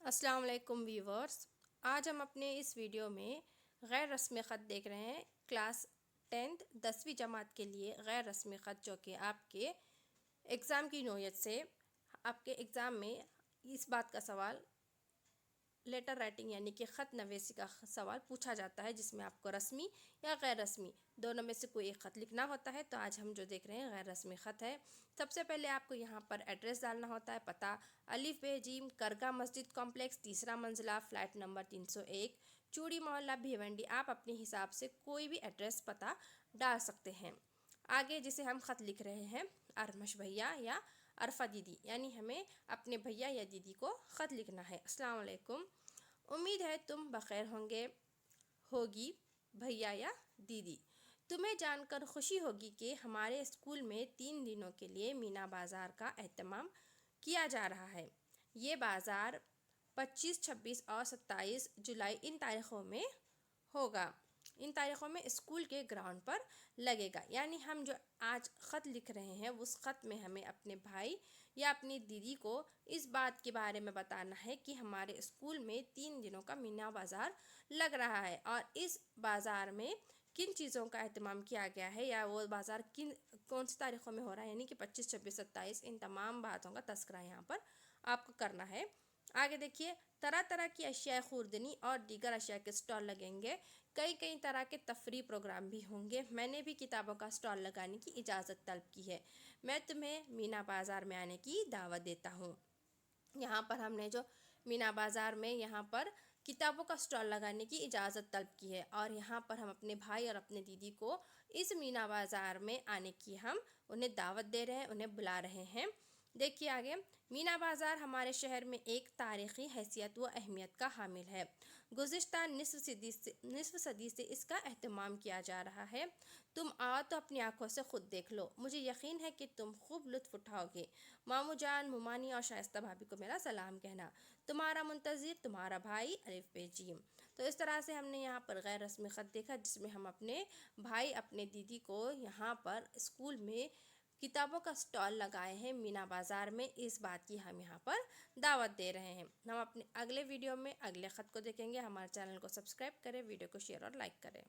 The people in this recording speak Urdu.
السلام علیکم ویورز، آج ہم اپنے اس ویڈیو میں غیر رسمی خط دیکھ رہے ہیں۔ کلاس 10 10ویں جماعت کے لیے غیر رسمی خط، جو کہ آپ کے ایگزام کی نوعیت سے آپ کے ایگزام میں اس بات کا سوال لیٹر رائٹنگ یعنی کہ خط نویسی کا سوال پوچھا جاتا ہے، جس میں آپ کو رسمی یا غیر رسمی دونوں میں سے کوئی ایک خط لکھنا ہوتا ہے۔ تو آج ہم جو دیکھ رہے ہیں غیر رسمی خط ہے۔ سب سے پہلے آپ کو یہاں پر ایڈریس ڈالنا ہوتا ہے، پتہ الف ب ج کرگا مسجد کمپلیکس، تیسرا منزلہ، فلیٹ نمبر 301، چوڑی محلہ بھیونڈی۔ آپ اپنے حساب سے کوئی بھی ایڈریس پتہ ڈال سکتے ہیں۔ آگے جسے ہم خط لکھ رہے ہیں ارمش بھیا یا عرفہ دیدی، یعنی ہمیں اپنے بھیا یا دیدی کو خط لکھنا ہے۔ السلام علیکم، امید ہے تم بخیر ہوگی بھیا یا دیدی۔ تمہیں جان کر خوشی ہوگی کہ ہمارے اسکول میں 3 دنوں کے لیے مینا بازار کا اہتمام کیا جا رہا ہے۔ یہ بازار 25، 26 اور 27 جولائی ان تاریخوں میں ہوگا۔ ان تاریخوں میں اسکول کے گراؤنڈ پر لگے گا۔ یعنی ہم جو آج خط لکھ رہے ہیں، اس خط میں ہمیں اپنے بھائی یا اپنی دیدی کو اس بات کے بارے میں بتانا ہے کہ ہمارے اسکول میں 3 دنوں کا مینا بازار لگ رہا ہے، اور اس بازار میں کن چیزوں کا اہتمام کیا گیا ہے، یا وہ بازار کون سی تاریخوں میں ہو رہا ہے، یعنی کہ 25، 26، 27، ان تمام باتوں کا تذکرہ یہاں پر آپ کو کرنا ہے۔ آگے دیکھیے، طرح طرح کی اشیاء خوردنی اور دیگر اشیاء کے سٹال لگیں گے۔ کئی طرح کے تفریح پروگرام بھی ہوں گے۔ میں نے بھی کتابوں کا سٹال لگانے کی اجازت طلب کی ہے۔ میں تمہیں مینا بازار میں آنے کی دعوت دیتا ہوں۔ یہاں پر ہم نے جو مینا بازار میں یہاں پر کتابوں کا سٹال لگانے کی اجازت طلب کی ہے، اور یہاں پر ہم اپنے بھائی اور اپنے دیدی کو اس مینا بازار میں آنے کی ہم انہیں دعوت دے رہے ہیں، انہیں بلا رہے ہیں۔ دیکھیے آگے، مینا بازار ہمارے شہر میں ایک تاریخی حیثیت و اہمیت کا حامل ہے۔ گزشتہ نصف صدی سے اس کا اہتمام کیا جا رہا ہے۔ تم آؤ تو اپنی آنکھوں سے خود دیکھ لو۔ مجھے یقین ہے کہ تم خوب لطف اٹھاؤ گے۔ مامو جان، مومانی اور شائستہ بھابھی کو میرا سلام کہنا۔ تمہارا منتظر، تمہارا بھائی الف ب ج۔ تو اس طرح سے ہم نے یہاں پر غیر رسمی خط دیکھا، جس میں ہم اپنے بھائی اپنے دیدی کو یہاں پر اسکول میں کتابوں کا سٹال لگائے ہیں مینا بازار میں، اس بات کی ہم یہاں پر دعوت دے رہے ہیں۔ ہم اپنے اگلے ویڈیو میں اگلے خط کو دیکھیں گے۔ ہمارے چینل کو سبسکرائب کریں، ویڈیو کو شیئر اور لائک کریں۔